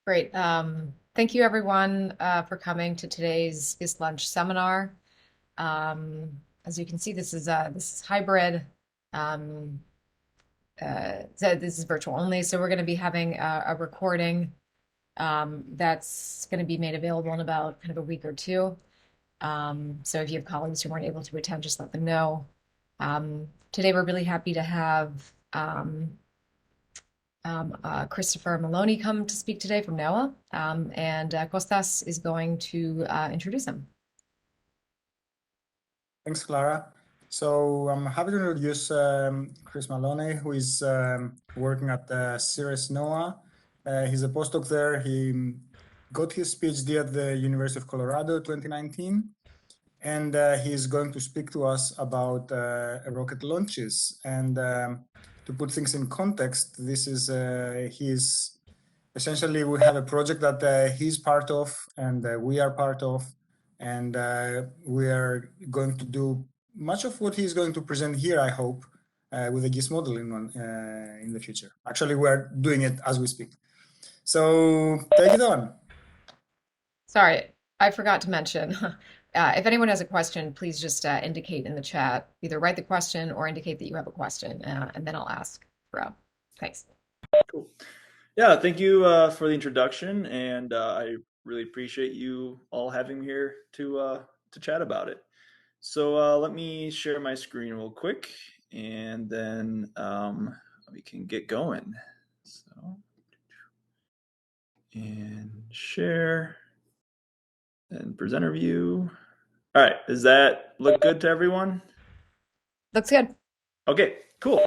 Great. Thank you everyone for coming to today's GISS lunch seminar. As you can see, this is hybrid. Um, so this is virtual only. So we're going to be having a recording that's going to be made available in about kind of a week or two. So if you have colleagues who weren't able to attend, just let them know. Today we're really happy to have Christopher Maloney come to speak today from NOAA, and Kostas is going to introduce him. Thanks, Clara. So I'm happy to introduce Chris Maloney, who is working at CIRES NOAA. He's a postdoc there. He got his PhD at the University of Colorado 2019, and he's going to speak to us about rocket launches. And to put things in context, this is essentially we have a project that he's part of and we are part of, and we are going to do much of what he's going to present here, I hope, with the GISS modeling in the future. Actually, we're doing it as we speak. So take it on. Sorry, I forgot to mention. If anyone has a question, please just indicate in the chat. Either write the question or indicate that you have a question, and then I'll ask. Bro, thanks. Cool. Yeah, thank you for the introduction, and I really appreciate you all having me here to chat about it. So let me share my screen real quick, and then we can get going. So, and share, and presenter view. All right, does that look good to everyone? Looks good. Okay, cool.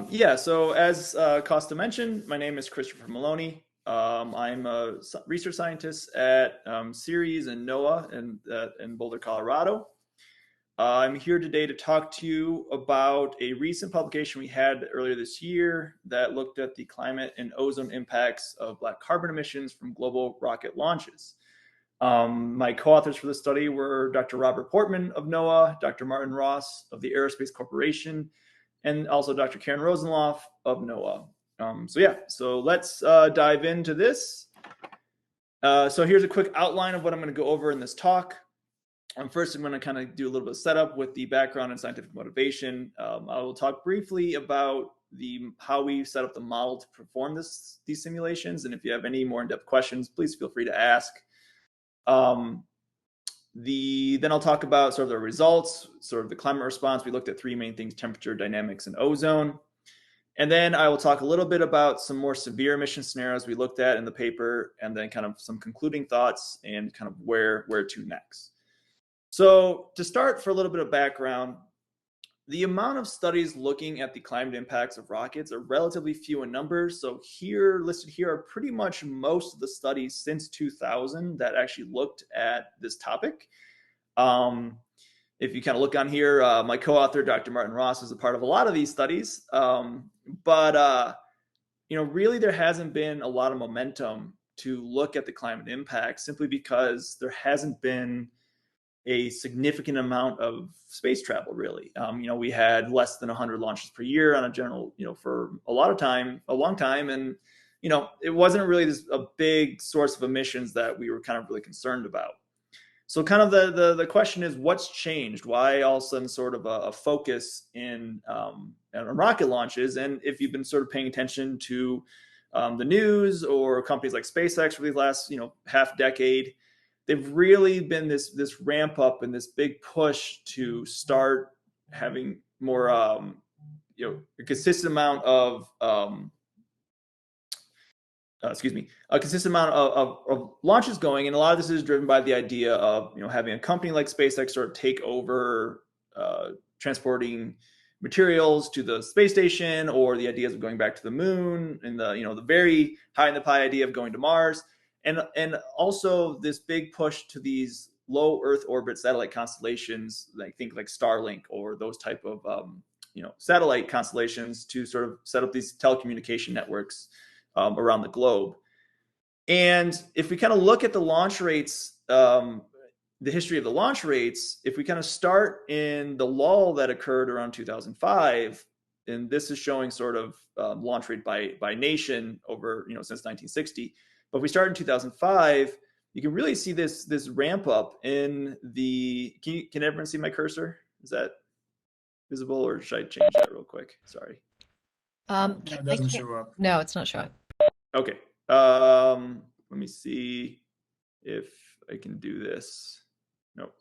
Yeah, so as Costa mentioned, my name is Christopher Maloney. I'm a research scientist at CIRES and NOAA in Boulder, Colorado. I'm here today to talk to you about a recent publication we had earlier this year that looked at the climate and ozone impacts of black carbon emissions from global rocket launches. My co-authors for the study were Dr. Robert Portman of NOAA, Dr. Martin Ross of the Aerospace Corporation, and also Dr. Karen Rosenloff of NOAA. So let's dive into this. So here's a quick outline of what I'm going to go over in this talk. First, I'm going to kind of do a little bit of setup with the background and scientific motivation. I will talk briefly about how we set up the model to perform these simulations. And if you have any more in-depth questions, please feel free to ask. Then I'll talk about sort of the results, sort of the climate response. We looked at three main things: temperature, dynamics, and ozone. And then I will talk a little bit about some more severe emission scenarios we looked at in the paper, and then kind of some concluding thoughts and kind of where to next. So to start, for a little bit of background, the amount of studies looking at the climate impacts of rockets are relatively few in numbers. So listed here are pretty much most of the studies since 2000 that actually looked at this topic. If you kind of look on here, my co-author, Dr. Martin Ross, is a part of a lot of these studies. Really there hasn't been a lot of momentum to look at the climate impacts simply because there hasn't been a significant amount of space travel, really. We had less than 100 launches per year on a general, for a long time. And, it wasn't really a big source of emissions that we were kind of really concerned about. So kind of the question is, what's changed? Why all of a sudden sort of a focus in rocket launches? And if you've been sort of paying attention to the news or companies like SpaceX for the last, half decade, they've really been this ramp up and this big push to start having more, a consistent amount of, a consistent amount of launches going. And a lot of this is driven by the idea of, having a company like SpaceX sort of take over transporting materials to the space station, or the ideas of going back to the moon, and the very high in the pie idea of going to Mars. And also this big push to these low Earth orbit satellite constellations, like Starlink or those type of satellite constellations, to sort of set up these telecommunication networks around the globe. And if we kind of look at the launch rates, the history of the launch rates, if we kind of start in the lull that occurred around 2005, and this is showing sort of launch rate by nation over since 1960. But if we start in 2005, you can really see this ramp up in the. Can everyone see my cursor? Is that visible, or should I change that real quick? Sorry. Yeah, it I doesn't can't. show up. No, it's not showing. Okay. Let me see if I can do this. Nope.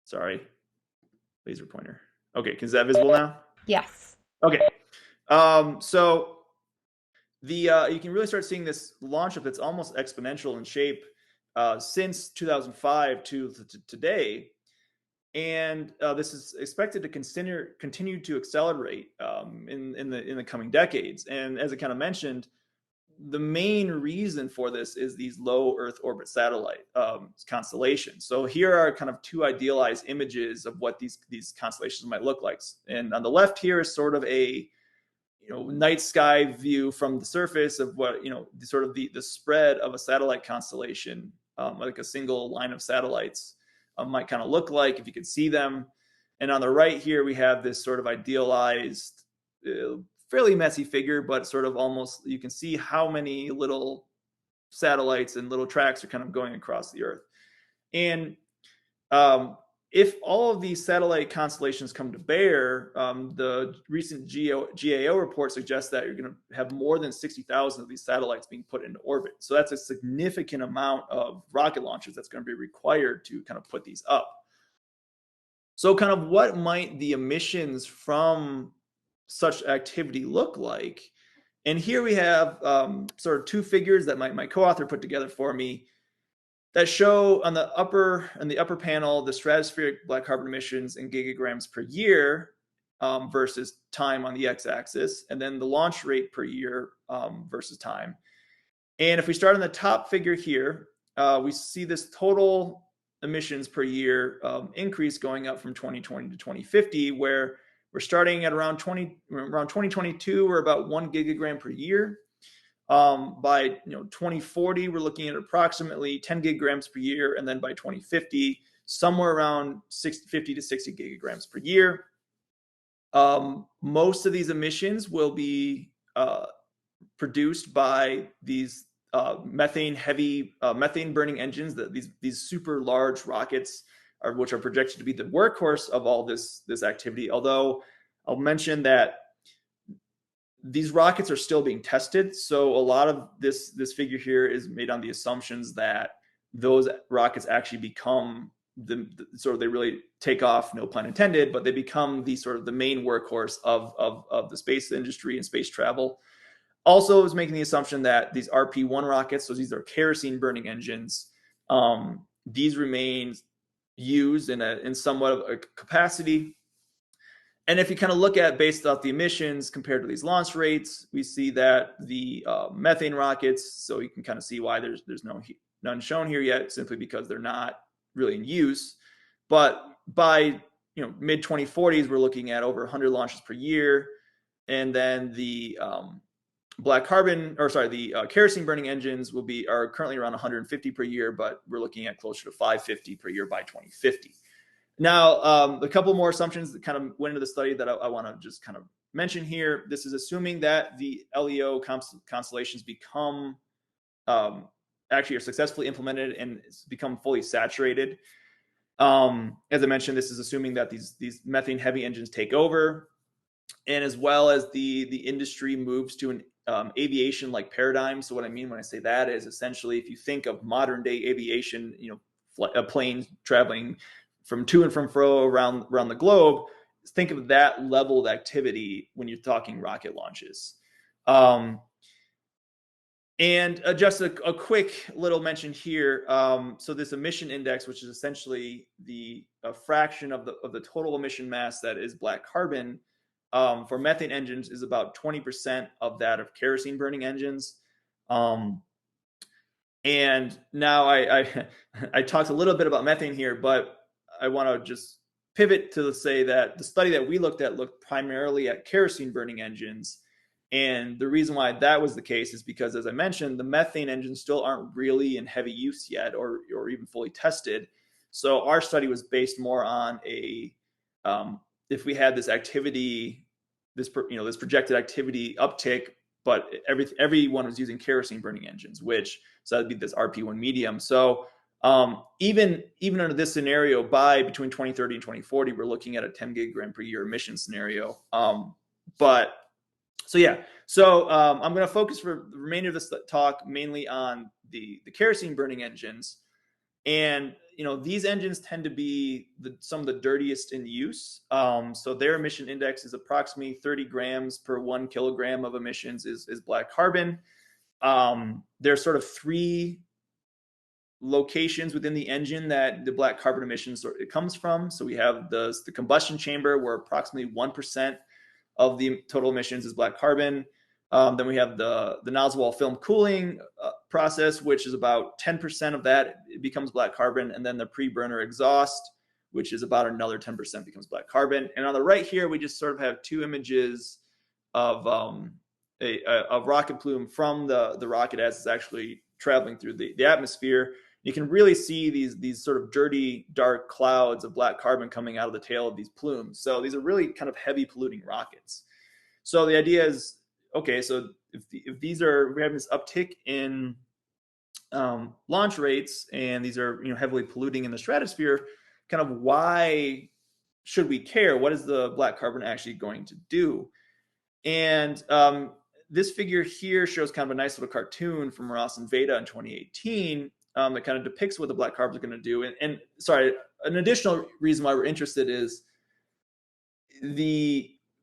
Sorry. Laser pointer. Okay, is that visible now? Yes. Okay. So you can really start seeing this launch up that's almost exponential in shape since 2005 to today. And this is expected to continue to accelerate in the coming decades. And as I kind of mentioned, the main reason for this is these low Earth orbit satellite constellations. So here are kind of two idealized images of what these constellations might look like. And on the left here is sort of a night sky view from the surface of what the spread of a satellite constellation, like a single line of satellites might kind of look like if you could see them. And on the right here we have this sort of idealized fairly messy figure, but sort of almost you can see how many little satellites and little tracks are kind of going across the Earth. And if all of these satellite constellations come to bear, the recent GAO report suggests that you're going to have more than 60,000 of these satellites being put into orbit. So that's a significant amount of rocket launches that's going to be required to kind of put these up. So kind of what might the emissions from such activity look like? And here we have sort of two figures that my co-author put together for me that show on the upper panel the stratospheric black carbon emissions in gigagrams per year versus time on the x-axis, and then the launch rate per year versus time. And if we start on the top figure here, we see this total emissions per year increase going up from 2020 to 2050, where we're starting at around 2022, we're about 1 gigagram per year. By 2040, we're looking at approximately 10 gigagrams per year, and then by 2050, somewhere around 50 to 60 gigagrams per year. Most of these emissions will be produced by these methane burning engines, these super large rockets, which are projected to be the workhorse of all this activity. Although I'll mention that these rockets are still being tested, so a lot of this figure here is made on the assumptions that those rockets actually become they really take off, no pun intended, but they become the main workhorse of the space industry and space travel. Also, is making the assumption that these RP-1 rockets, so these are kerosene burning engines, these remain used in somewhat of a capacity. And if you kind of look at based off the emissions compared to these launch rates, we see that the methane rockets, so you can kind of see why there's none shown here yet, simply because they're not really in use. But by mid 2040s, we're looking at over 100 launches per year, and then the kerosene burning engines are currently around 150 per year, but we're looking at closer to 550 per year by 2050. Now, a couple more assumptions that kind of went into the study that I want to just kind of mention here. This is assuming that the LEO constellations become actually are successfully implemented and become fully saturated. As I mentioned, this is assuming that these methane heavy engines take over, and as well as the industry moves to an aviation like paradigm. So what I mean when I say that is essentially, if you think of modern day aviation, planes traveling from to and from fro around the globe, think of that level of activity when you're talking rocket launches. And just a quick little mention here. So this emission index, which is essentially the fraction of the total emission mass that is black carbon, for methane engines is about 20% of that of kerosene burning engines. And now I talked a little bit about methane here, but I want to just pivot to say that the study that we looked primarily at kerosene burning engines. And the reason why that was the case is because, as I mentioned, the methane engines still aren't really in heavy use yet or even fully tested. So our study was based more on if we had this activity, this projected activity uptick but everyone was using kerosene burning engines, so that'd be this RP1 medium. So even under this scenario, by between 2030 and 2040, we're looking at a 10 gigagram per year emission scenario. I'm going to focus for the remainder of this talk mainly on the kerosene burning engines. And these engines tend to be some of the dirtiest in use. So their emission index is approximately 30 grams per 1 kilogram of emissions is black carbon. There's sort of 3 locations within the engine that the black carbon emissions it comes from. So we have the combustion chamber, where approximately 1% of the total emissions is black carbon. Then we have the nozzle wall film cooling process, which is about 10% of that becomes black carbon. And then the pre-burner exhaust, which is about another 10% becomes black carbon. And on the right here, we just sort of have 2 images of a rocket plume from the rocket as it's actually traveling through the atmosphere. You can really see these sort of dirty, dark clouds of black carbon coming out of the tail of these plumes. So these are really kind of heavy polluting rockets. So the idea is, okay, so if we're having this uptick in launch rates, and these are heavily polluting in the stratosphere, kind of why should we care? What is the black carbon actually going to do? And this figure here shows kind of a nice little cartoon from Ross and Veda in 2018 that kind of depicts what the black carbon is going to do. And sorry, an additional reason why we're interested is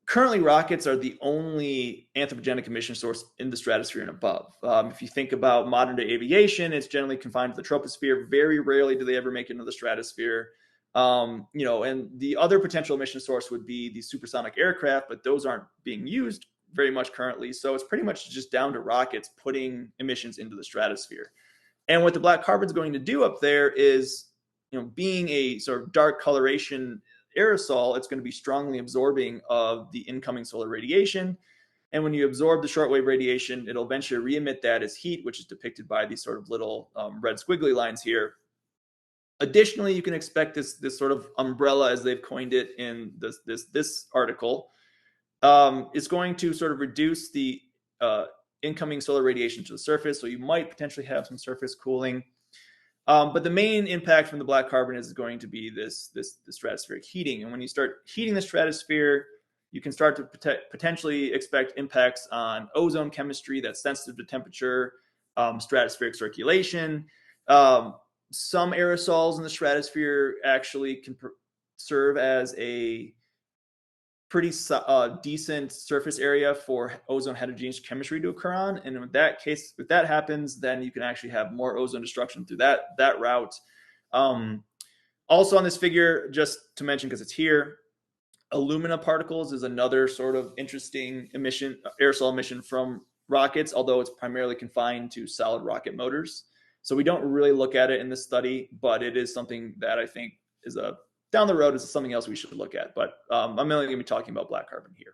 currently rockets are the only anthropogenic emission source in the stratosphere and above. If you think about modern day aviation, it's generally confined to the troposphere. Very rarely do they ever make it into the stratosphere. And the other potential emission source would be the supersonic aircraft, but those aren't being used very much currently. So it's pretty much just down to rockets putting emissions into the stratosphere. And what the black carbon is going to do up there is, being a sort of dark coloration aerosol, it's going to be strongly absorbing of the incoming solar radiation. And when you absorb the shortwave radiation, it'll eventually re-emit that as heat, which is depicted by these sort of little red squiggly lines here. Additionally, you can expect this sort of umbrella, as they've coined it in this article, is going to sort of reduce the incoming solar radiation to the surface. So you might potentially have some surface cooling. But the main impact from the black carbon is going to be the stratospheric heating. And when you start heating the stratosphere, you can start to potentially expect impacts on ozone chemistry that's sensitive to temperature, stratospheric circulation. Some aerosols in the stratosphere actually can serve as a pretty decent surface area for ozone heterogeneous chemistry to occur on. And in that case, if that happens, then you can actually have more ozone destruction through that route. Also on this figure, just to mention, because it's here, alumina particles is another sort of interesting aerosol emission from rockets, although it's primarily confined to solid rocket motors. So we don't really look at it in this study, but it is something that I think is down the road is something else we should look at. But I'm only going to be talking about black carbon here.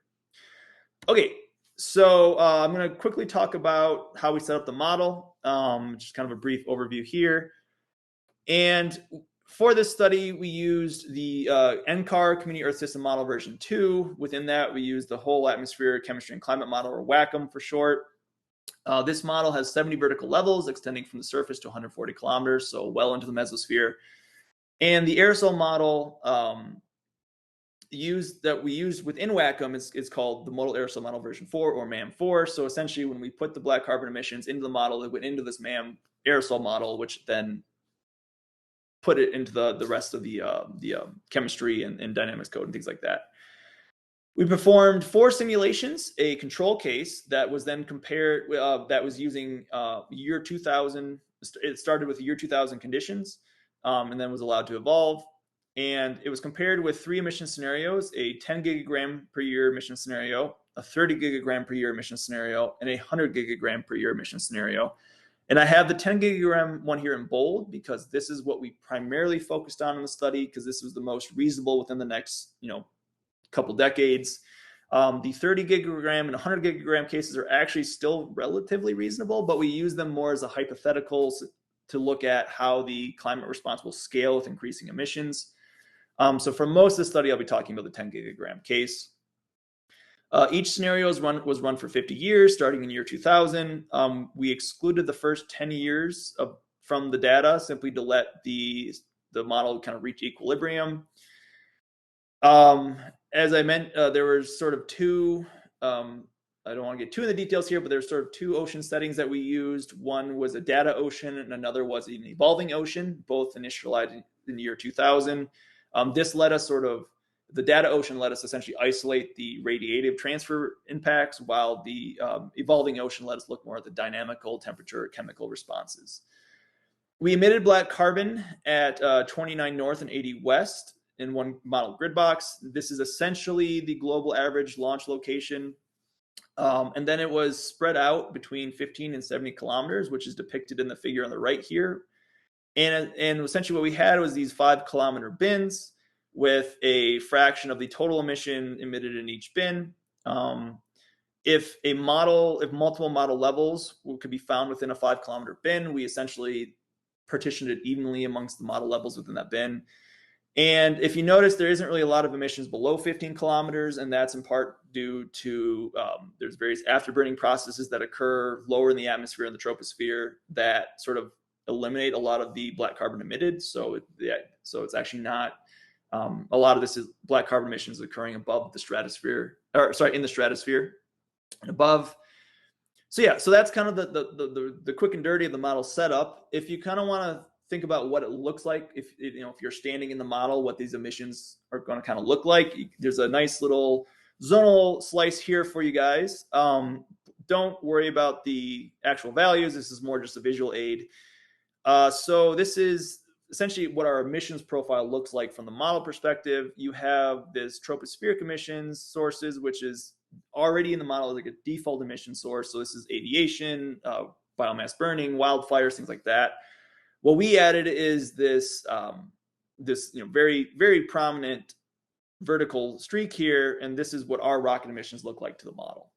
Okay, so I'm going to quickly talk about how we set up the model, just kind of a brief overview here. And for this study, we used the NCAR Community Earth System Model version 2. Within that, we used the Whole Atmosphere Chemistry and Climate Model, or WACCM for short. This model has 70 vertical levels extending from the surface to 140 kilometers, so well into the mesosphere. And the aerosol model we used within WACCM is called the Modal Aerosol Model version 4, or MAM4. So essentially, when we put the black carbon emissions into the model, it went into this MAM aerosol model, which then put it into the rest of the chemistry and dynamics code and things like that. We performed 4 simulations, a control case that was then compared, that was using year 2000. It started with year 2000 conditions and then was allowed to evolve. And it was compared with 3 emission scenarios: a 10 gigagram per year emission scenario, a 30 gigagram per year emission scenario, and a 100 gigagram per year emission scenario. And I have the 10 gigagram one here in bold because this is what we primarily focused on in the study, because this was the most reasonable within the next, couple decades. The 30 gigagram and 100 gigagram cases are actually still relatively reasonable, but we use them more as a hypothetical to look at how the climate response will scale with increasing emissions. So for most of the study, I'll be talking about the 10 gigagram case. Each scenario was run for 50 years, starting in year 2000. We excluded the first 10 years from the data simply to let the model kind of reach equilibrium. As I meant, there were sort of two, I don't want to get too in the details here, but there's sort of two ocean settings that we used. One was a data ocean and another was an evolving ocean, both initialized in the year 2000. This let us the data ocean let us essentially isolate the radiative transfer impacts, while the evolving ocean let us look more at the dynamical temperature chemical responses. We emitted black carbon at 29 north and 80 west in one model grid box. This is essentially the global average launch location. And then it was spread out between 15 and 70 kilometers, which is depicted in the figure on the right here. And essentially what we had was these 5-kilometer bins with a fraction of the total emission emitted in each bin. If multiple model levels could be found within a 5-kilometer bin, we essentially partitioned it evenly amongst the model levels within that bin. And if you notice, there isn't really a lot of emissions below 15 kilometers, and that's in part due to there's various afterburning processes that occur lower in the atmosphere and the troposphere that sort of eliminate a lot of the black carbon emitted. So it's actually not a lot of this is black carbon emissions occurring above the stratosphere, in the stratosphere and above. So that's kind of the quick and dirty of the model setup. If you kind of want to think about what it looks like, if you're standing in the model, what these emissions are going to kind of look like, there's a nice little zonal slice here for you guys. Don't worry about the actual values. This is more just a visual aid. So this is essentially what our emissions profile looks like from the model perspective. You have this tropospheric emissions sources, which is already in the model like a default emission source. So this is aviation, biomass burning, wildfires, things like that. What we added is this very, very prominent vertical streak here, and this is what our rocket emissions look like to the model.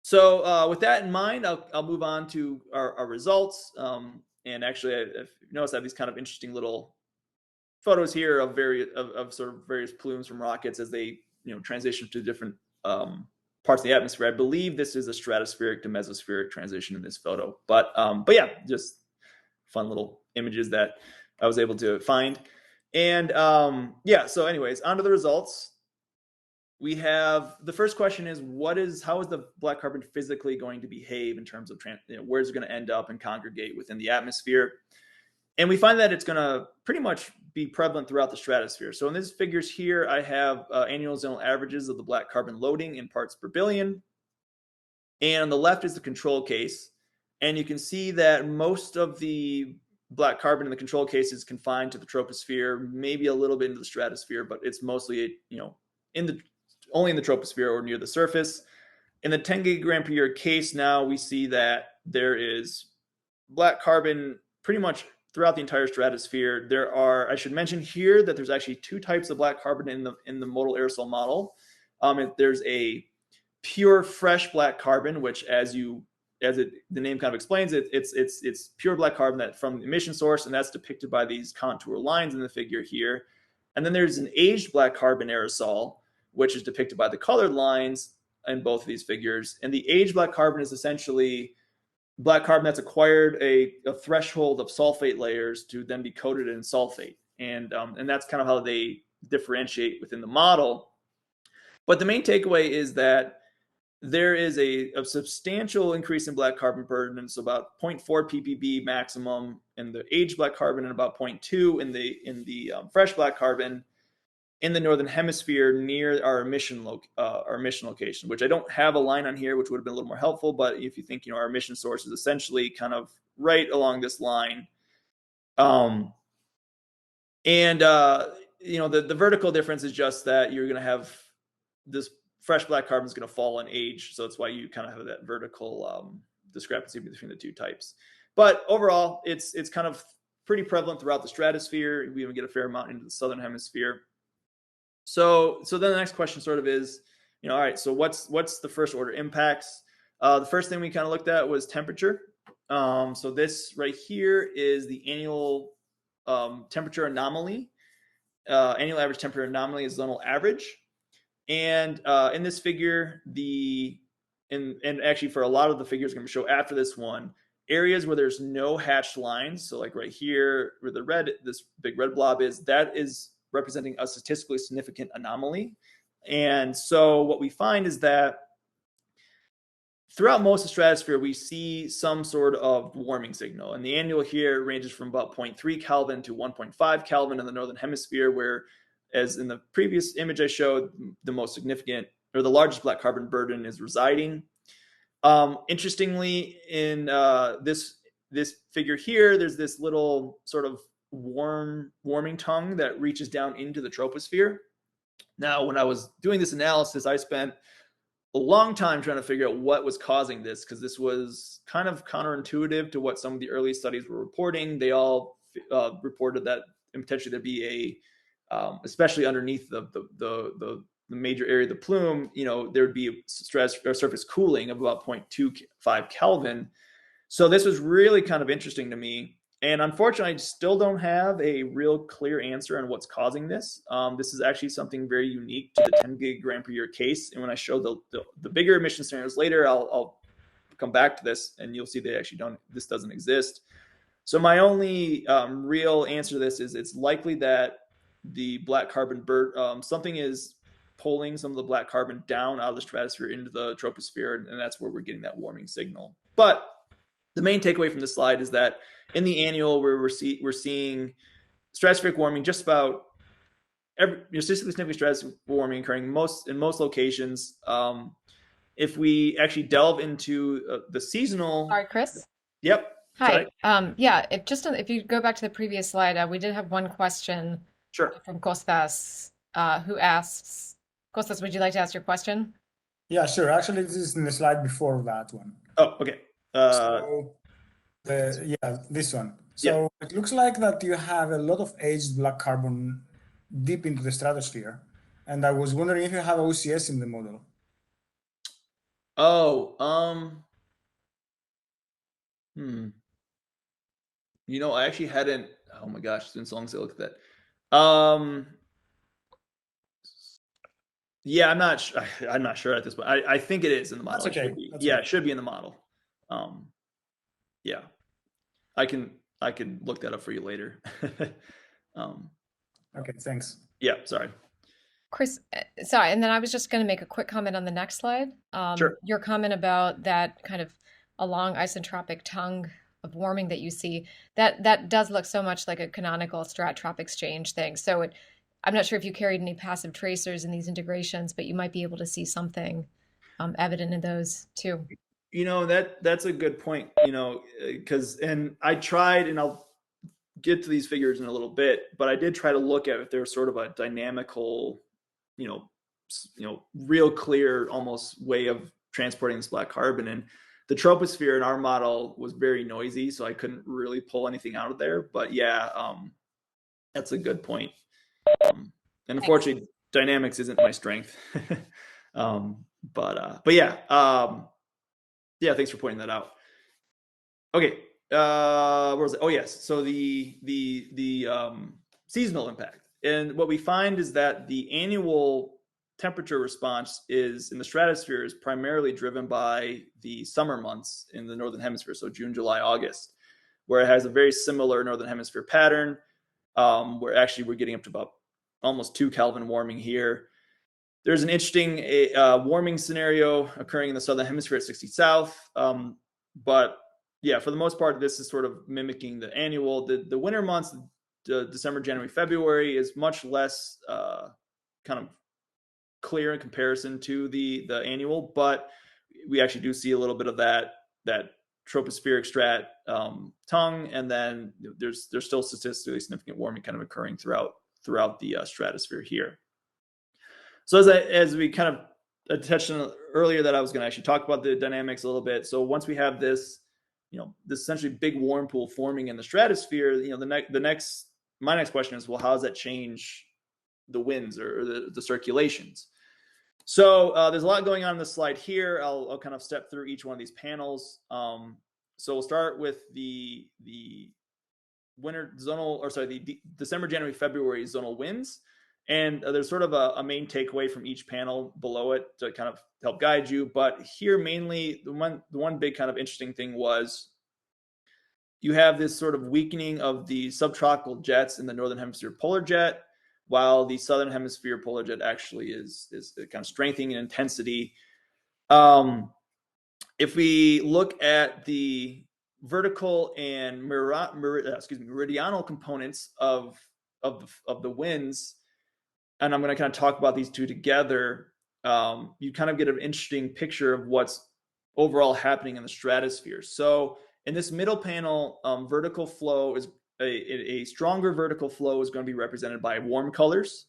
So with that in mind, I'll move on to our results. And actually, if you notice, I have these kind of interesting little photos here of sort of various plumes from rockets as they transition to different parts of the atmosphere. I believe this is a stratospheric to mesospheric transition in this photo. But yeah, just fun little images that I was able to find. And yeah, so anyways, on to the results. We have the first question is how is the black carbon physically going to behave in terms of where is it going to end up and congregate within the atmosphere? And we find that it's going to pretty much be prevalent throughout the stratosphere. So in these figures here, I have annual zonal averages of the black carbon loading in parts per billion. And on the left is the control case. And you can see that most of the black carbon in the control case is confined to the troposphere, maybe a little bit into the stratosphere, but it's mostly, only in the troposphere or near the surface. In the 10 gigagram per year case now, we see that there is black carbon pretty much throughout the entire stratosphere. I should mention here that there's actually two types of black carbon in the modal aerosol model. There's a pure fresh black carbon, which the name kind of explains, it's pure black carbon that from the emission source, and that's depicted by these contour lines in the figure here. And then there's an aged black carbon aerosol, which is depicted by the colored lines in both of these figures. And the aged black carbon is essentially black carbon that's acquired a threshold of sulfate layers to then be coated in sulfate. And that's kind of how they differentiate within the model. But the main takeaway is that there is a substantial increase in black carbon burden. So about 0.4 ppb maximum in the aged black carbon and about 0.2 in the fresh black carbon in the northern hemisphere near our emission location, which I don't have a line on here, which would have been a little more helpful. But if you think, our emission source is essentially kind of right along this line. The vertical difference is just that you're going to have this fresh black carbon is going to fall in age. So that's why you kind of have that vertical discrepancy between the two types. But overall, it's kind of pretty prevalent throughout the stratosphere. We even get a fair amount into the southern hemisphere. So then the next question sort of is, all right, so what's the first order impacts? The first thing we kind of looked at was temperature. So this right here is the annual temperature anomaly. Annual average temperature anomaly is zonal average. And in this figure, and actually for a lot of the figures I'm going to show after this one, areas where there's no hatched lines, so like right here where this big red blob is, that is representing a statistically significant anomaly. And so what we find is that throughout most of the stratosphere, we see some sort of warming signal. And the annual here ranges from about 0.3 Kelvin to 1.5 Kelvin in the northern hemisphere, where, as in the previous image I showed, the most significant or the largest black carbon burden is residing. Interestingly, in this figure here, there's this little sort of warming tongue that reaches down into the troposphere. Now, when I was doing this analysis, I spent a long time trying to figure out what was causing this, because this was kind of counterintuitive to what some of the early studies were reporting. They all reported that potentially there'd be especially underneath the major area of the plume, there would be surface cooling of about 0.25 Kelvin. So this was really kind of interesting to me. And unfortunately, I still don't have a real clear answer on what's causing this. This is actually something very unique to the 10 gigagram per year case. And when I show the bigger emission scenarios later, I'll come back to this, and you'll see they actually this doesn't exist. So my only real answer to this is it's likely that the black carbon something is pulling some of the black carbon down out of the stratosphere into the troposphere, and that's where we're getting that warming signal. But the main takeaway from this slide is that in the annual, we're seeing stratospheric warming just about statistically significant stratospheric warming occurring in most locations. If we actually delve into the seasonal, Sorry, Chris. Yep. Hi. Sorry. Yeah, if you go back to the previous slide, we did have one question Sure. from Kostas, who asks, Kostas, would you like to ask your question? Yeah, sure. Actually, this is in the slide before that one. Oh, okay. This one. So it looks like that you have a lot of aged black carbon deep into the stratosphere. And I was wondering if you have OCS in the model. Oh, I actually hadn't. Oh my gosh, it's been so long since I looked at that. Yeah, I'm not sure at this point. I think it is in the model. That's okay. It should be. It should be in the model. Yeah, I can look that up for you later. Okay, thanks. Yeah, sorry. Chris, sorry, and then I was just going to make a quick comment on the next slide. Sure. Your comment about that kind of a long isentropic tongue of warming that you see, that does look so much like a canonical strat-trop exchange thing. So I'm not sure if you carried any passive tracers in these integrations, but you might be able to see something evident in those too. That's a good point, and I tried, and I'll get to these figures in a little bit, but I did try to look at if there's sort of a dynamical, real clear almost way of transporting this black carbon. And the troposphere in our model was very noisy, so I couldn't really pull anything out of there. But yeah, that's a good point. And unfortunately, dynamics isn't my strength. But yeah, yeah, thanks for pointing that out. Okay, where was it? Oh yes, so the seasonal impact, and what we find is that the annual temperature response is in the stratosphere is primarily driven by the summer months in the northern hemisphere, so June, July, August, where it has a very similar northern hemisphere pattern, where actually we're getting up to about almost 2 Kelvin warming here. There's an interesting warming scenario occurring in the southern hemisphere at 60 south, but yeah, for the most part, this is sort of mimicking the annual. The winter months, December, January, February, is much less kind of clear in comparison to the annual, but we actually do see a little bit of that tropospheric strat tongue, and then there's still statistically significant warming kind of occurring throughout the stratosphere here. So as we kind of touched on earlier, that I was going to actually talk about the dynamics a little bit. So once we have this, this essentially big warm pool forming in the stratosphere, my next question is, well, how does that change the winds or the circulations? So there's a lot going on in this slide here. I'll kind of step through each one of these panels. So we'll start with the winter zonal, the December, January, February zonal winds. And there's sort of a main takeaway from each panel below it to kind of help guide you. But here, mainly, the one big kind of interesting thing was you have this sort of weakening of the subtropical jets in the northern hemisphere polar jet, while the southern hemisphere polar jet actually is kind of strengthening in intensity. If we look at the vertical and meridional components of the winds, and I'm going to kind of talk about these two together, you kind of get an interesting picture of what's overall happening in the stratosphere. So in this middle panel, vertical flow is a stronger vertical flow is going to be represented by warm colors.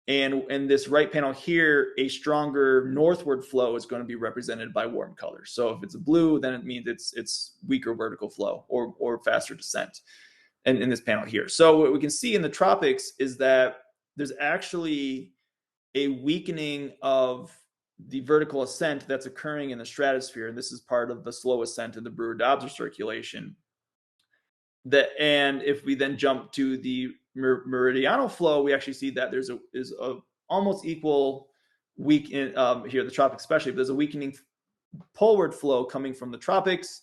And in this right panel here, a stronger northward flow is going to be represented by warm colors. So if it's a blue, then it means it's weaker vertical flow or faster descent in this panel here. So what we can see in the tropics is that there's actually a weakening of the vertical ascent that's occurring in the stratosphere. And this is part of the slow ascent of the Brewer-Dobson circulation. And if we then jump to the meridional flow, we actually see that there's a almost equal here, the tropics especially, but there's a weakening poleward flow coming from the tropics,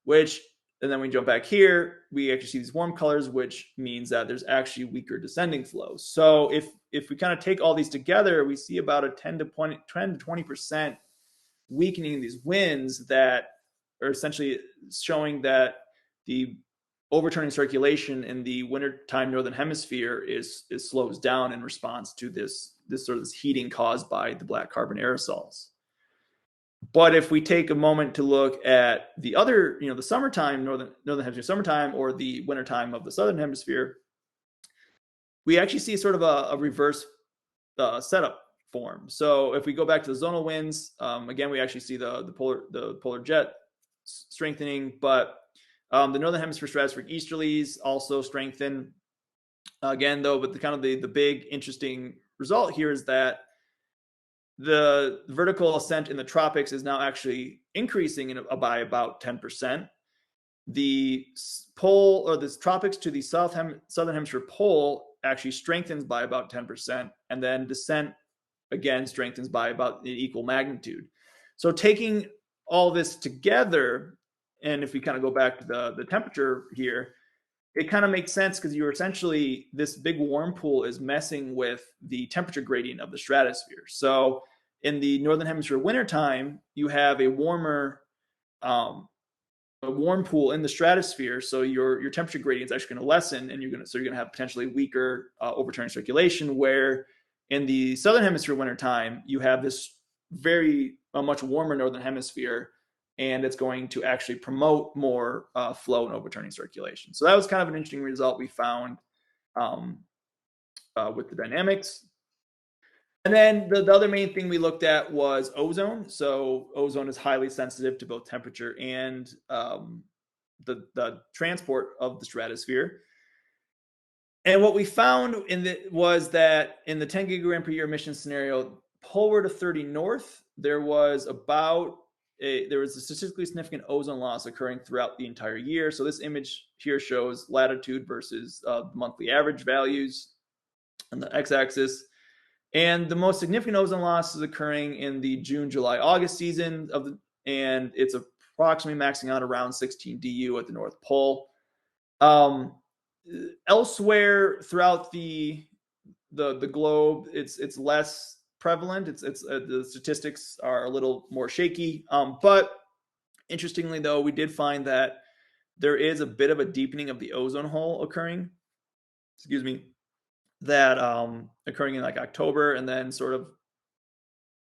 and then we jump back here, we actually see these warm colors, which means that there's actually weaker descending flows. So if we kind of take all these together, we see about a 10 to 20% weakening in these winds that are essentially showing that the overturning circulation in the wintertime northern hemisphere is slows down in response to this heating caused by the black carbon aerosols. But if we take a moment to look at the other, the summertime, northern hemisphere summertime, or the wintertime of the southern hemisphere, we actually see sort of a reverse setup form. So if we go back to the zonal winds, again, we actually see the polar jet strengthening, but the northern hemisphere stratospheric easterlies also strengthen. Again, though, but the big interesting result here is that the vertical ascent in the tropics is now actually increasing by about 10%. The pole, or the tropics to the southern hemisphere pole, actually strengthens by about 10%, and then descent again strengthens by about an equal magnitude. So taking all this together, and if we kind of go back to the temperature here, it kind of makes sense because you're essentially, this big warm pool is messing with the temperature gradient of the stratosphere. So in the northern hemisphere wintertime, you have a warm pool in the stratosphere, so your temperature gradient is actually going to lessen, and you're going to have potentially weaker overturning circulation. Where in the southern hemisphere wintertime, you have this very much warmer northern hemisphere, and it's going to actually promote more flow and overturning circulation. So that was kind of an interesting result we found with the dynamics. And then the other main thing we looked at was ozone. So ozone is highly sensitive to both temperature and the transport of the stratosphere. And what we found was that in the 10 gigagram per year emission scenario, poleward of 30 north, there was a statistically significant ozone loss occurring throughout the entire year. So this image here shows latitude versus monthly average values on the x-axis. And the most significant ozone loss is occurring in the June, July, August season and it's approximately maxing out around 16 DU at the North Pole. Elsewhere throughout the globe, it's less prevalent. The statistics are a little more shaky. But interestingly, though, we did find that there is a bit of a deepening of the ozone hole occurring. That occurring in like October, and then sort of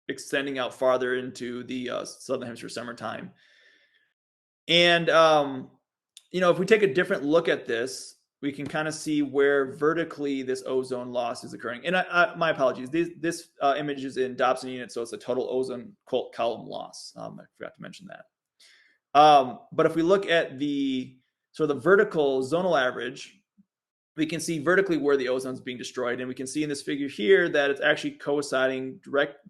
extending out farther into the southern hemisphere summertime. And if we take a different look at this, we can kind of see where vertically this ozone loss is occurring. And my apologies, this image is in Dobson units, so it's a total ozone column loss. I forgot to mention that. But if we look at the vertical zonal average, we can see vertically where the ozone is being destroyed. And we can see in this figure here that it's actually coinciding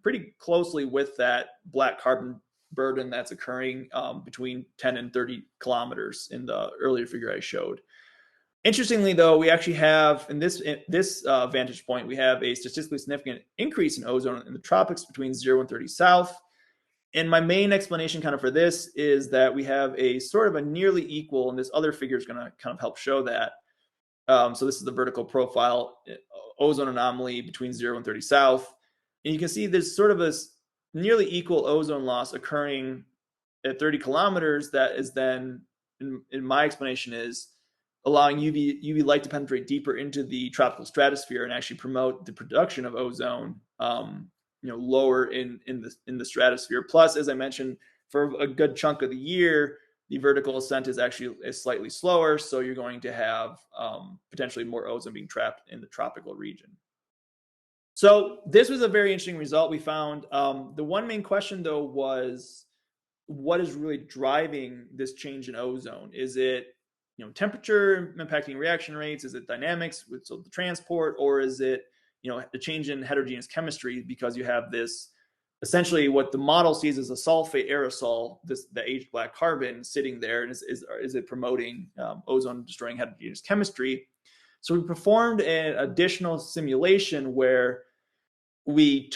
pretty closely with that black carbon burden that's occurring between 10 and 30 kilometers in the earlier figure I showed. Interestingly, though, we actually have in this vantage point, we have a statistically significant increase in ozone in the tropics between 0 and 30 south. And my main explanation kind of for this is that we have a sort of a nearly equal, and this other figure is going to kind of help show that. So this is the vertical profile ozone anomaly between 0 and 30 south. And you can see there's sort of a nearly equal ozone loss occurring at 30 kilometers that is then, in my explanation, is allowing UV light to penetrate deeper into the tropical stratosphere and actually promote the production of ozone, lower in the stratosphere. Plus, as I mentioned, for a good chunk of the year, the vertical ascent is actually slightly slower, so you're going to have potentially more ozone being trapped in the tropical region. So this was a very interesting result we found. The one main question, though, was what is really driving this change in ozone? Is it temperature impacting reaction rates? Is it dynamics with the transport, or is it a change in heterogeneous chemistry because you have this essentially what the model sees as a sulfate aerosol, the aged black carbon sitting there, and is it promoting ozone destroying heterogeneous chemistry? So we performed an additional simulation where we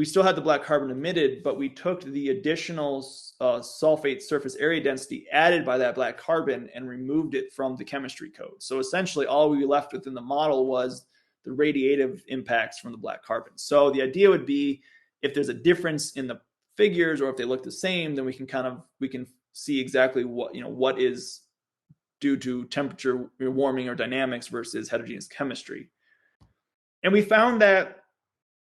still had the black carbon emitted, but we took the additional sulfate surface area density added by that black carbon and removed it from the chemistry code. So essentially all we left within the model was the radiative impacts from the black carbon. So the idea would be if there's a difference in the figures or if they look the same, then we can see exactly what is due to temperature warming or dynamics versus heterogeneous chemistry. And we found that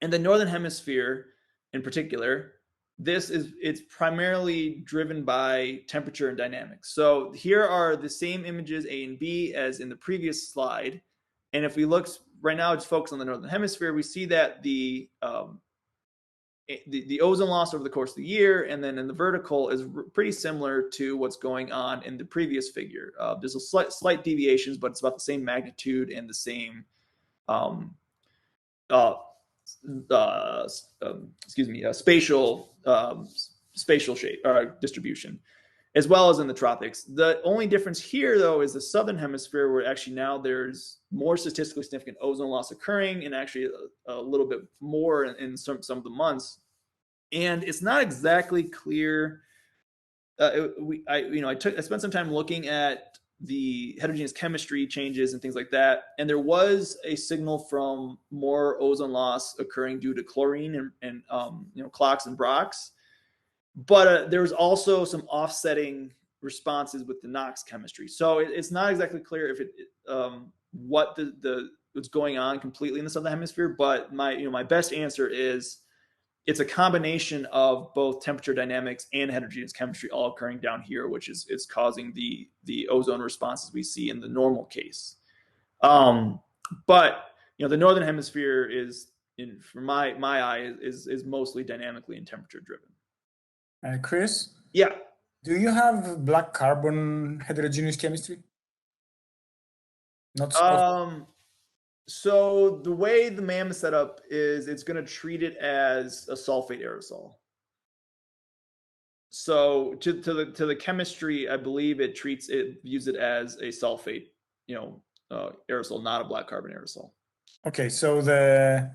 in the northern hemisphere, in particular, it's primarily driven by temperature and dynamics. So here are the same images A and B as in the previous slide. And if we look right now, it's focused on the northern hemisphere. We see that the ozone loss over the course of the year, and then in the vertical is pretty similar to what's going on in the previous figure. There's a slight deviations, but it's about the same magnitude and the same spatial shape distribution, as well as in the tropics. The only difference here, though, is the southern hemisphere, where actually now there's more statistically significant ozone loss occurring, and actually a little bit more in some of the months. And it's not exactly clear. I spent some time looking at the heterogeneous chemistry changes and things like that, and there was a signal from more ozone loss occurring due to chlorine and CLOX and BROX, but there was also some offsetting responses with the NOx chemistry. So it's not exactly clear if what's going on completely in the southern hemisphere. But my best answer is it's a combination of both temperature dynamics and heterogeneous chemistry all occurring down here, which is causing the ozone responses we see in the normal case. But the northern hemisphere is, from my eye, is mostly dynamically and temperature driven. Chris? Yeah. Do you have black carbon heterogeneous chemistry? Not supposed So the way the MAM is set up is it's going to treat it as a sulfate aerosol. So to the chemistry, I believe it views it as a sulfate, aerosol, not a black carbon aerosol. Okay, so the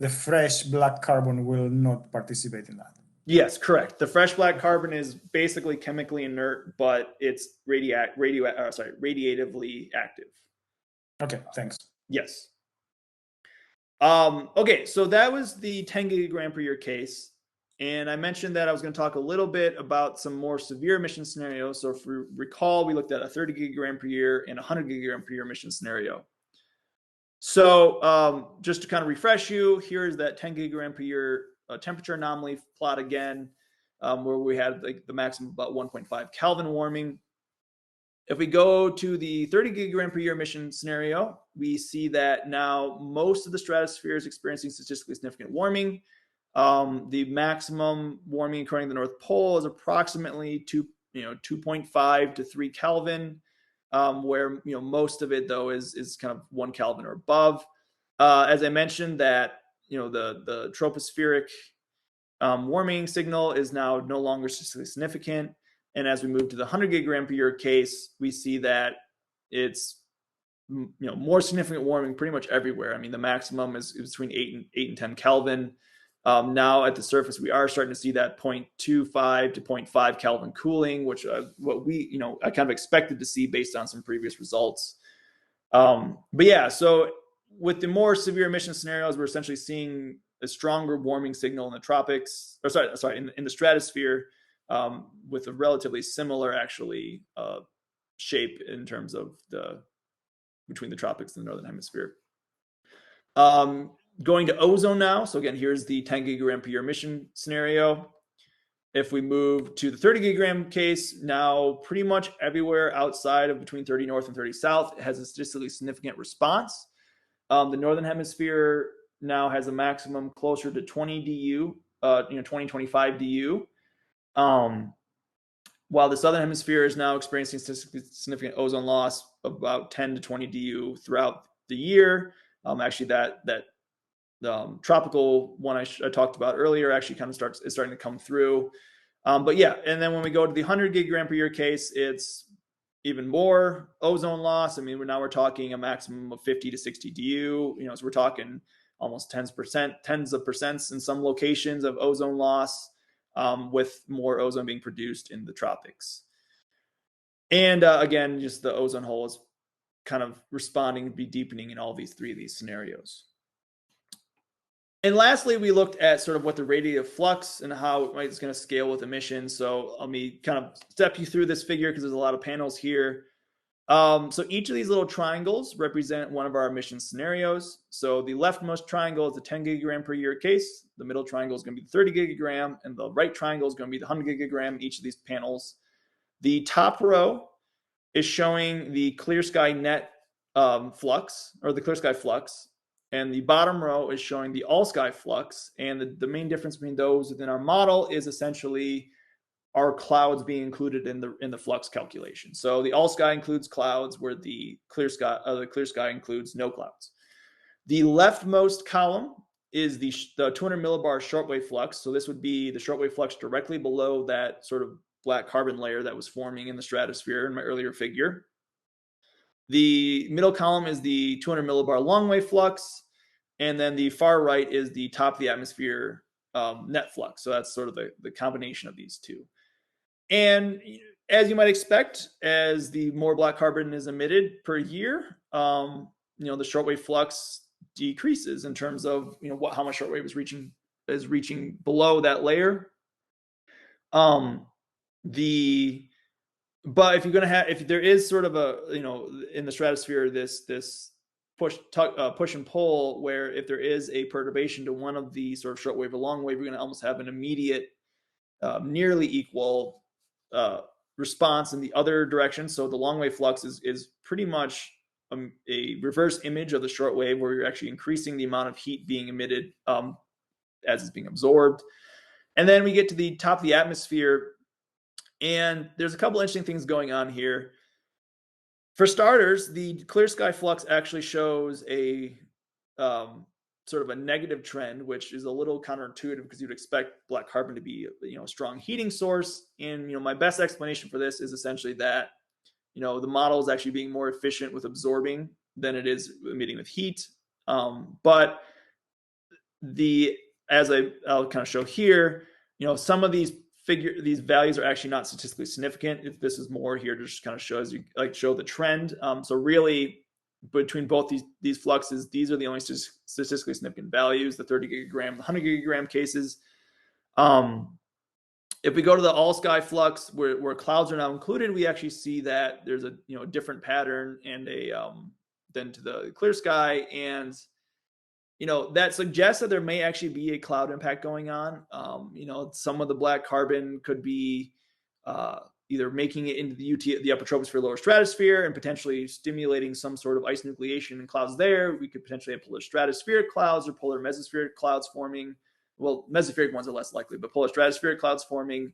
fresh black carbon will not participate in that. Yes, correct. The fresh black carbon is basically chemically inert, but it's radiatively active. Okay, thanks. Yes. Okay, so that was the 10 gigagram per year case. And I mentioned that I was going to talk a little bit about some more severe emission scenarios. So if we recall, we looked at a 30 gigagram per year and 100 gigagram per year emission scenario. So just to kind of refresh you, here is that 10 gigagram per year temperature anomaly plot again, where we had the maximum about 1.5 Kelvin warming. If we go to the 30 gigagram per year emission scenario, we see that now most of the stratosphere is experiencing statistically significant warming. The maximum warming occurring in the North Pole is approximately 2.5 to 3 Kelvin, where most of it though is kind of 1 Kelvin or above. As I mentioned, that the tropospheric warming signal is now no longer statistically significant. And as we move to the 100 gigagram per year case, we see that it's more significant warming pretty much everywhere. I mean, the maximum is between 8 and 10 Kelvin. Now at the surface, we are starting to see that 0.25 to 0.5 Kelvin cooling, which what we, I kind of expected to see based on some previous results. But yeah, so with the more severe emission scenarios, we're essentially seeing a stronger warming signal in the tropics, or sorry, in the stratosphere, with a relatively similar actually shape in terms of between the tropics and the northern hemisphere. Going to ozone now. So again, here's the 10 gigagram per year emission scenario. If we move to the 30 gigagram case, now pretty much everywhere outside of between 30 north and 30 south has a statistically significant response. The northern hemisphere now has a maximum closer to 20 DU, 20, 25 DU. While the southern hemisphere is now experiencing statistically significant ozone loss of about 10 to 20 DU throughout the year. Actually, that tropical one I talked about earlier actually kind of is starting to come through. But yeah, and then when we go to the 100 gigagram per year case, it's even more ozone loss. I mean, we're talking a maximum of 50 to 60 DU. So we're talking almost tens of percents in some locations of ozone loss, with more ozone being produced in the tropics. And again, just the ozone hole is kind of responding, be deepening in all three of these scenarios. And lastly, we looked at sort of what the radiative flux and how it's going to scale with emissions. So let me kind of step you through this figure because there's a lot of panels here. So each of these little triangles represent one of our emission scenarios. So the leftmost triangle is the 10 gigagram per year case. The middle triangle is going to be the 30 gigagram, and the right triangle is going to be the 100 gigagram in each of these panels. The top row is showing the clear sky net flux, or the clear sky flux. And the bottom row is showing the all sky flux. And the main difference between those within our model is essentially are clouds being included in the flux calculation. So the all sky includes clouds, where the clear sky includes no clouds. The leftmost column is the 200 millibar shortwave flux. So this would be the shortwave flux directly below that sort of black carbon layer that was forming in the stratosphere in my earlier figure. The middle column is the 200 millibar long wave flux, and then the far right is the top of the atmosphere net flux. So that's sort of the combination of these two. And as you might expect, as the more black carbon is emitted per year, the shortwave flux decreases in terms of how much shortwave is reaching below that layer. But if there is sort of a in the stratosphere this push and pull, where if there is a perturbation to one of the sort of shortwave or long wave, you're going to almost have an immediate, nearly equal response in the other direction. So the long wave flux is pretty much a reverse image of the short wave, where you're actually increasing the amount of heat being emitted as it's being absorbed. And then we get to the top of the atmosphere, and there's a couple interesting things going on here. For starters, the clear sky flux actually shows a sort of a negative trend, which is a little counterintuitive because you'd expect black carbon to be a strong heating source. And my best explanation for this is essentially that the model is actually being more efficient with absorbing than it is emitting with heat. But as I'll kind of show here, some of these values are actually not statistically significant. If this is more here to just kind of show the trend. So really, between both these fluxes, these are the only statistically significant values, the 30 gigagram, the 100 gigagram cases. If we go to the all sky flux, where clouds are now included, we actually see that there's a different pattern and than to the clear sky, and that suggests that there may actually be a cloud impact going on. Some of the black carbon could be either making it into the upper troposphere, lower stratosphere, and potentially stimulating some sort of ice nucleation in clouds there. We could potentially have polar stratospheric clouds or polar mesospheric clouds forming. Well, mesospheric ones are less likely, but polar stratospheric clouds forming.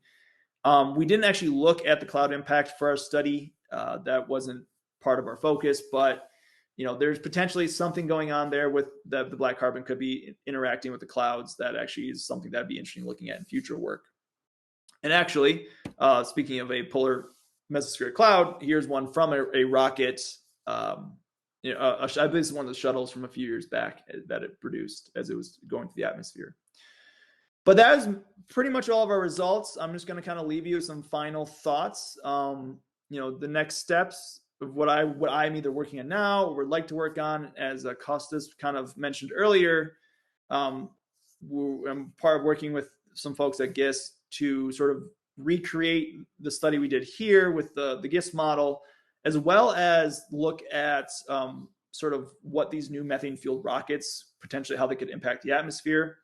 We didn't actually look at the cloud impact for our study. That wasn't part of our focus, but there's potentially something going on there with the black carbon could be interacting with the clouds. That actually is something that'd be interesting looking at in future work. And actually, speaking of a polar mesospheric cloud, here's one from a rocket I believe it's one of the shuttles from a few years back that it produced as it was going through the atmosphere. But that is pretty much all of our results. I'm just going to kind of leave you with some final thoughts. The next steps of what I'm either working on now or would like to work on, as Costas kind of mentioned earlier. I'm part of working with some folks at GISS to sort of recreate the study we did here with the GISS model, as well as look at sort of what these new methane fueled rockets, potentially how they could impact the atmosphere.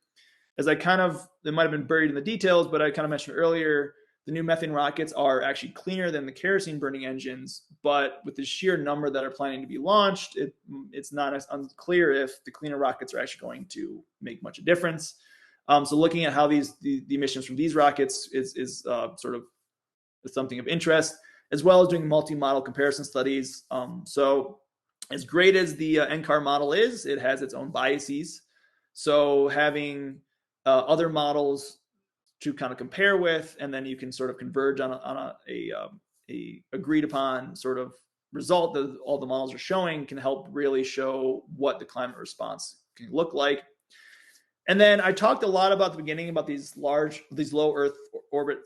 As it might have been buried in the details, but I kind of mentioned earlier, the new methane rockets are actually cleaner than the kerosene burning engines, but with the sheer number that are planning to be launched, it's not as unclear if the cleaner rockets are actually going to make much of a difference. So looking at how the emissions from these rockets is sort of something of interest, as well as doing multi-model comparison studies. So as great as the NCAR model is, it has its own biases. So having other models to kind of compare with, and then you can sort of converge on a agreed upon sort of result that all the models are showing, can help really show what the climate response can look like. And then I talked a lot about the beginning about these low Earth orbit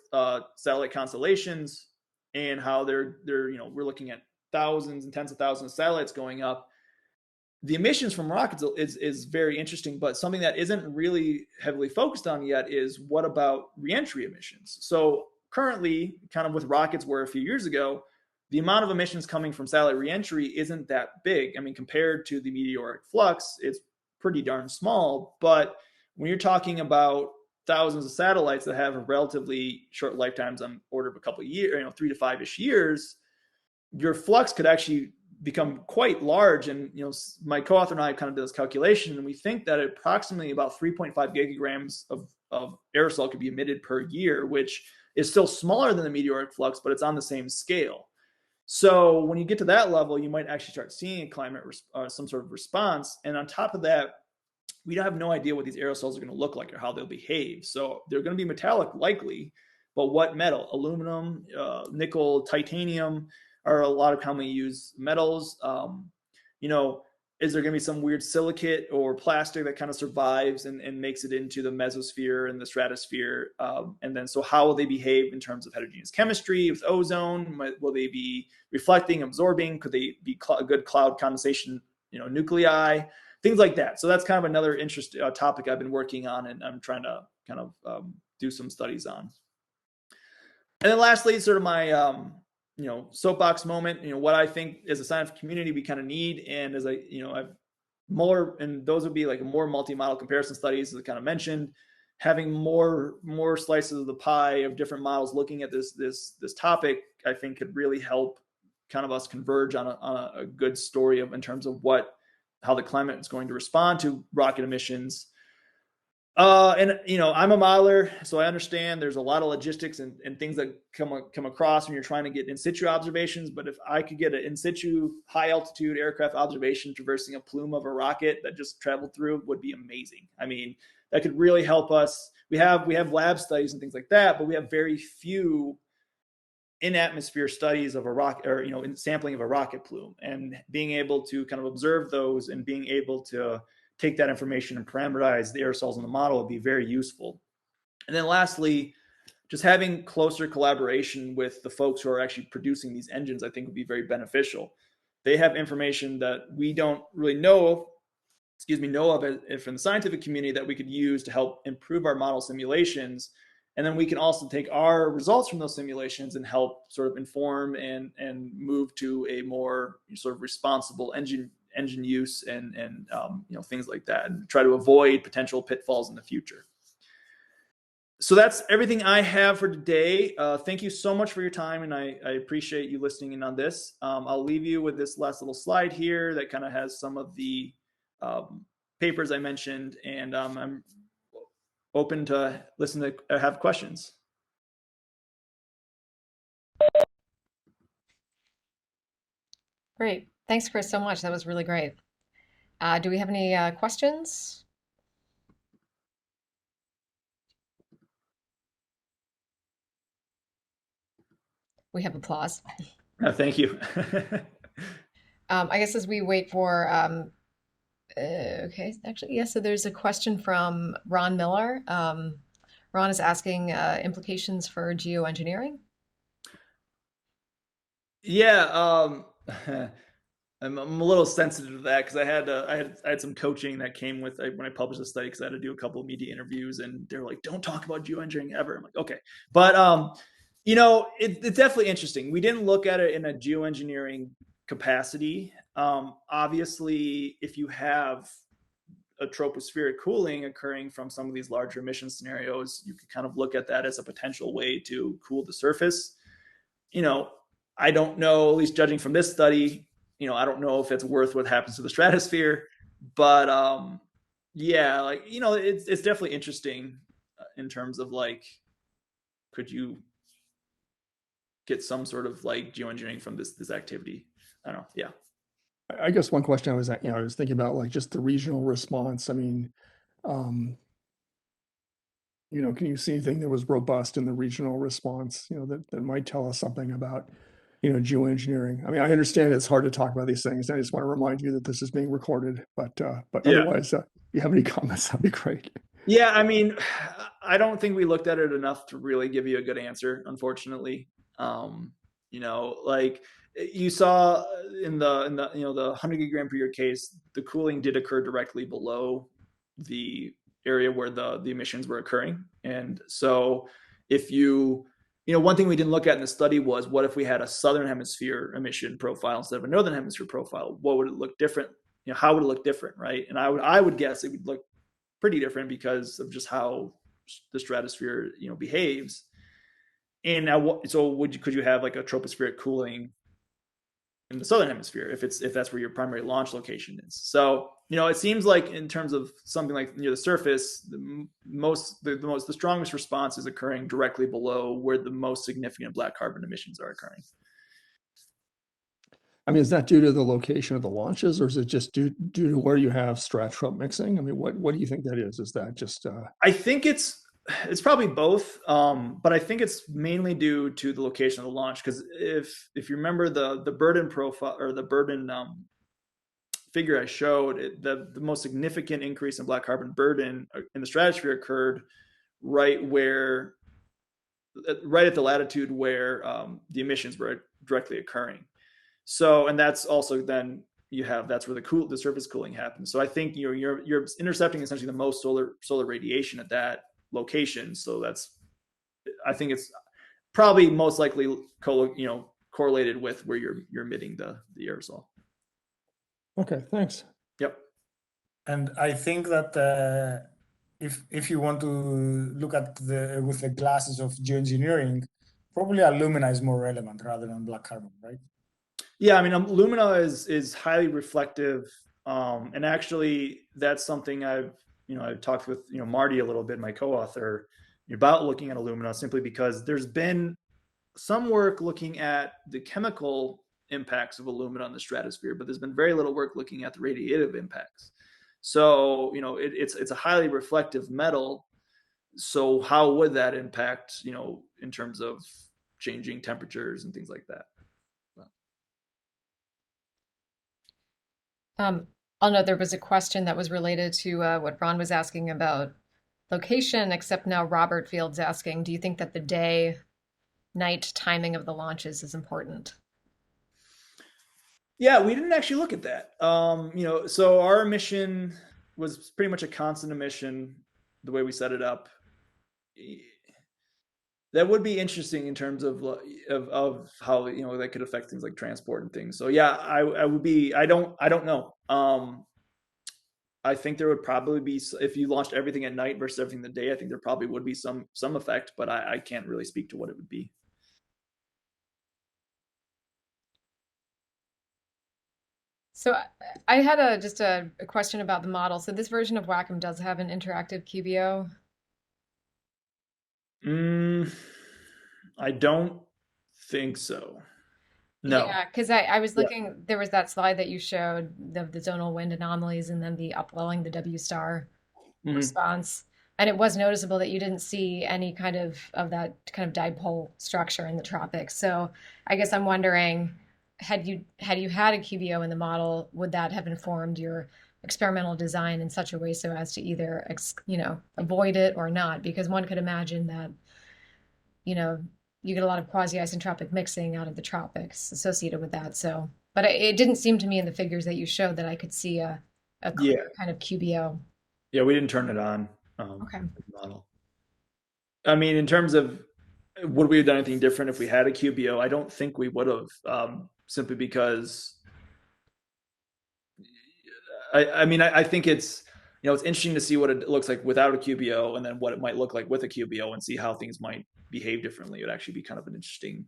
satellite constellations and how they're we're looking at thousands and tens of thousands of satellites going up. The emissions from rockets is very interesting, but something that isn't really heavily focused on yet is what about reentry emissions? So currently, kind of with rockets were a few years ago, the amount of emissions coming from satellite reentry isn't that big. I mean, compared to the meteoric flux, it's pretty darn small. But when you're talking about thousands of satellites that have relatively short lifetimes on order of a couple of years, 3 to 5-ish years, your flux could actually become quite large. And my co-author and I kind of did this calculation, and we think that approximately about 3.5 gigagrams of aerosol could be emitted per year, which is still smaller than the meteoric flux, but it's on the same scale. So when you get to that level, you might actually start seeing a climate some sort of response. And on top of that, we have no idea what these aerosols are going to look like or how they'll behave. So they're going to be metallic likely, but what metal? Aluminum, nickel, titanium are a lot of commonly used metals. Is there going to be some weird silicate or plastic that kind of survives and makes it into the mesosphere and the stratosphere? And then, so how will they behave in terms of heterogeneous chemistry with ozone? Will they be reflecting, absorbing? Could they be a good cloud condensation, nuclei? Things like that. So that's kind of another interesting topic I've been working on, and I'm trying to kind of do some studies on. And then lastly, sort of my soapbox moment. What I think as a scientific community we kind of need, and as I've more, and those would be like more multi-model comparison studies, as I kind of mentioned, having more slices of the pie of different models looking at this topic, I think could really help kind of us converge on a good story in terms of how the climate is going to respond to rocket emissions. And I'm a modeler, so I understand there's a lot of logistics and things that come across when you're trying to get in situ observations. But if I could get an in situ high altitude aircraft observation traversing a plume of a rocket that just traveled through, it would be amazing. I mean, that could really help us. We have lab studies and things like that, but we have very few in atmosphere studies of a rocket, or in sampling of a rocket plume, and being able to kind of observe those and being able to take that information and parameterize the aerosols in the model would be very useful. And then lastly, just having closer collaboration with the folks who are actually producing these engines, I think would be very beneficial. They have information that we don't really know of from the scientific community that we could use to help improve our model simulations. And then we can also take our results from those simulations and help sort of inform and move to a more sort of responsible engine use and things like that, and try to avoid potential pitfalls in the future. So that's everything I have for today. Thank you so much for your time, and I appreciate you listening in on this. I'll leave you with this last little slide here that kind of has some of the papers I mentioned, and I'm open to listen to have questions. Great. Thanks, Chris, so much. That was really great. Do we have any questions? We have applause. Thank you. I guess as we wait for, okay, actually, yeah, so there's a question from Ron Miller. Ron is asking implications for geoengineering. Yeah, I'm a little sensitive to that because I had some coaching that came with when I published the study because I had to do a couple of media interviews and they're like, "Don't talk about geoengineering ever." I'm like, "Okay," but it's definitely interesting. We didn't look at it in a geoengineering capacity. Obviously, if you have a tropospheric cooling occurring from some of these larger emission scenarios, you could kind of look at that as a potential way to cool the surface. You know, I don't know, at least judging from this study, I don't know if it's worth what happens to the stratosphere, but yeah, like, it's definitely interesting in terms of like, could you get some sort of like geoengineering from this activity? I don't know. Yeah. I guess one question I was thinking about like just the regional response. I mean, um, can you see anything that was robust in the regional response, that might tell us something about, geoengineering? I mean, I understand it's hard to talk about these things. I just want to remind you that this is being recorded, but Yeah. otherwise, if you have any comments, that'd be great. Yeah. I mean, I don't think we looked at it enough to really give you a good answer, unfortunately. Like you saw in the the 100 gigagram per year case, the cooling did occur directly below the area where the emissions were occurring. And so if one thing we didn't look at in the study was what if we had a southern hemisphere emission profile instead of a northern hemisphere profile? What would it look different? How would it look different, right? And I would guess it would look pretty different because of just how the stratosphere behaves. And now, so could you have like a tropospheric cooling in the southern hemisphere if that's where your primary launch location is? So it seems like in terms of something like near the surface, the strongest response is occurring directly below where the most significant black carbon emissions are occurring. I mean, is that due to the location of the launches, or is it just due to where you have strat mixing? I mean, what do you think that is? Is that just I think it's probably both, but I think it's mainly due to the location of the launch. Because if you remember the burden profile or the burden figure I showed, the most significant increase in black carbon burden in the stratosphere occurred right at the latitude where the emissions were directly occurring. So, and that's also then that's where the surface cooling happens. So I think you're intercepting essentially the most solar radiation at that location. So I think it's probably most likely correlated with where you're emitting the aerosol. okay? Thanks. Yep. And I think that if you want to look at with the glasses of geoengineering, probably alumina is more relevant rather than black carbon, right? Yeah, I mean, alumina is highly reflective, and actually, that's something I've talked with Marty a little bit, my co-author, about looking at alumina simply because there's been some work looking at the chemical impacts of alumina on the stratosphere, but there's been very little work looking at the radiative impacts. So it's a highly reflective metal. So how would that impact in terms of changing temperatures and things like that? I'll note there was a question that was related to what Ron was asking about location, except now Robert Field's asking, do you think that the day-night timing of the launches is important? Yeah, we didn't actually look at that. So our emission was pretty much a constant emission the way we set it up. That would be interesting in terms of how that could affect things like transport and things. So yeah, I would be I don't know. I think there would probably be, if you launched everything at night versus everything in the day, I think there probably would be some effect, but I can't really speak to what it would be. So I had just a question about the model. So this version of Wacom does have an interactive QBO. I don't think so. No. Yeah, because I was Yeah. looking, there was that slide that you showed the zonal wind anomalies and then the upwelling, the W star Mhm. response. And it was noticeable that you didn't see any of that kind of dipole structure in the tropics. So I guess I'm wondering, had you had a QBO in the model, would that have informed your experimental design in such a way so as to either avoid it or not? Because one could imagine that you know you get a lot of quasi-isentropic mixing out of the tropics associated with that. So, but it didn't seem to me in the figures that you showed that I could see a Yeah. clear kind of QBO. Yeah, we didn't turn it on. Okay. The model. I mean, in terms of would we have done anything different if we had a QBO? I don't think we would have, simply because I think it's it's interesting to see what it looks like without a QBO, and then what it might look like with a QBO, and see how things might behave differently. It would actually be kind of an interesting,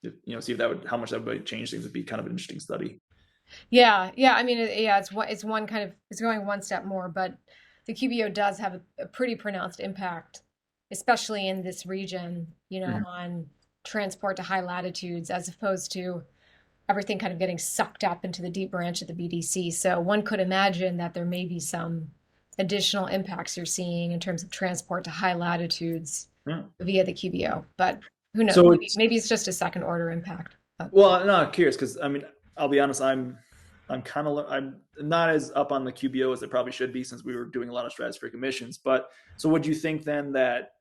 see if that would how much that would change things. Would be kind of an interesting study. Yeah, yeah. I mean, it's one kind of it's going one step more, but the QBO does have a pretty pronounced impact, especially in this region, on transport to high latitudes, as opposed to everything kind of getting sucked up into the deep branch of the BDC. So one could imagine that there may be some additional impacts you're seeing in terms of transport to high latitudes via the QBO, but who knows? So maybe it's just a second order impact. But. Well, no, I'm curious because I mean, I'll be honest, I'm not as up on the QBO as I probably should be, since we were doing a lot of stratospheric emissions. But so would you think then that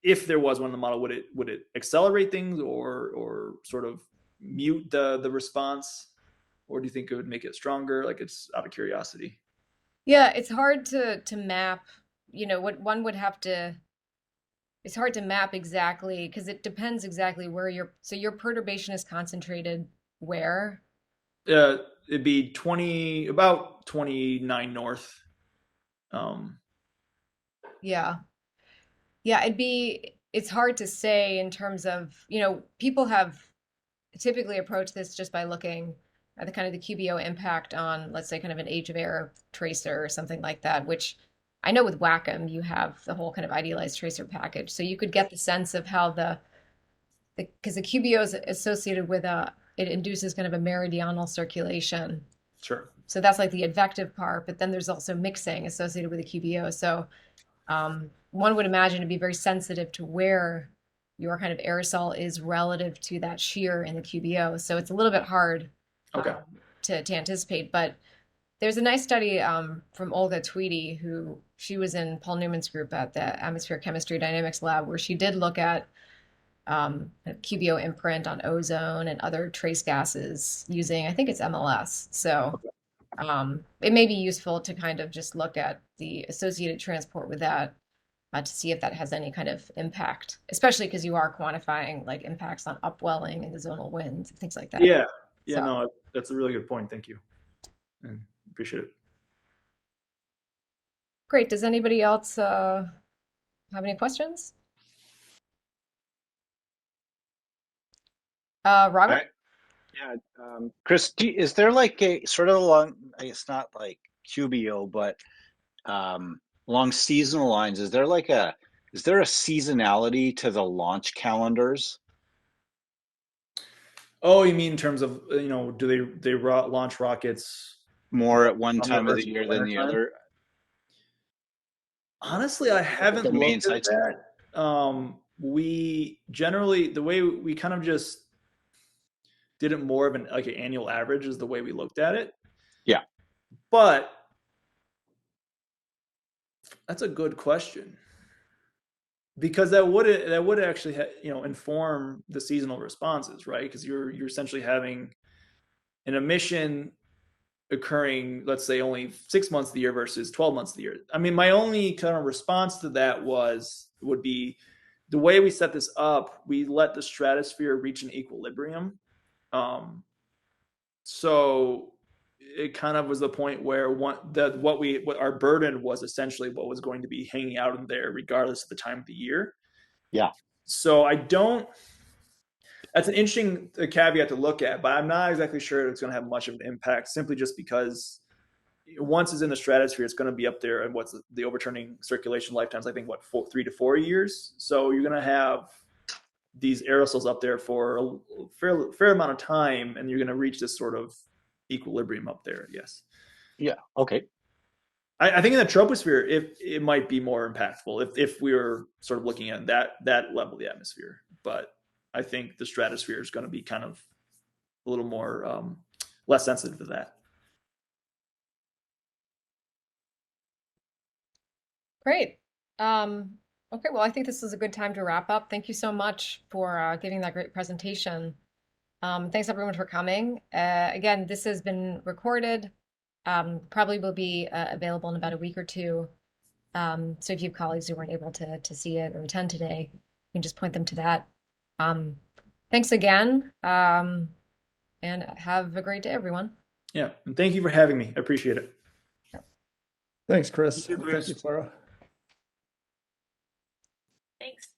if there was one in the model, would it accelerate things or sort of mute the response, or do you think it would make it stronger? Like, it's out of curiosity. Yeah, it's hard to map, what one would have to, it's hard to map exactly because it depends exactly where your perturbation is concentrated where? It'd be about 29 north. Yeah. Yeah, it's hard to say in terms of, people have typically approached this just by looking at the kind of the QBO impact on, let's say, kind of an age of error tracer or something like that, which I know with Wacom you have the whole kind of idealized tracer package. So you could get the sense of how because the QBO is associated with it induces kind of a meridional circulation. Sure. So that's like the advective part, but then there's also mixing associated with the QBO. So one would imagine to be very sensitive to where your kind of aerosol is relative to that shear in the QBO. So it's a little bit hard to anticipate. But there's a nice study from Olga Tweedy, she was in Paul Newman's group at the Atmospheric Chemistry Dynamics Lab, where she did look at QBO imprint on ozone and other trace gases using, I think it's MLS. So it may be useful to kind of just look at the associated transport with that to see if that has any kind of impact, especially because you are quantifying like impacts on upwelling and the zonal winds and things like that. Yeah. Yeah, no, that's a really good point. Thank you. And appreciate it. Great. Does anybody else have any questions? Robert? Yeah, Chris, is there like a sort of along, it's not like QBO, but along seasonal lines, is there a seasonality to the launch calendars? Oh, you mean in terms of, do they launch rockets more at one time of the year than the other? Honestly, I haven't looked at that. We generally, the way we kind of just did it more of an annual average is the way we looked at it. Yeah. But that's a good question, because that would actually inform the seasonal responses, right? Because you're essentially having an emission occurring, let's say, only 6 months of the year versus 12 months of the year. I mean, my only kind of response to that would be the way we set this up. We let the stratosphere reach an equilibrium. So it kind of was the point where what our burden was essentially what was going to be hanging out in there regardless of the time of the year. Yeah. So that's an interesting caveat to look at, but I'm not exactly sure it's going to have much of an impact, simply just because once it's in the stratosphere, it's going to be up there. And what's the overturning circulation lifetimes? I think 3 to 4 years. So you're going to have these aerosols up there for a fair amount of time, and you're going to reach this sort of equilibrium up there. Yes. Yeah. Okay. I think in the troposphere, it might be more impactful if we were sort of looking at that level of the atmosphere. But I think the stratosphere is going to be kind of a little more less sensitive to that. Great. Okay, well, I think this is a good time to wrap up. Thank you so much for giving that great presentation. Thanks everyone for coming. Again, this has been recorded. Probably will be available in about a week or two. So if you have colleagues who weren't able to see it or attend today, you can just point them to that. Thanks again, and have a great day, everyone. Yeah, and thank you for having me. I appreciate it. Thanks, Chris. Thank you, Chris. Thank you, Clara. Thanks.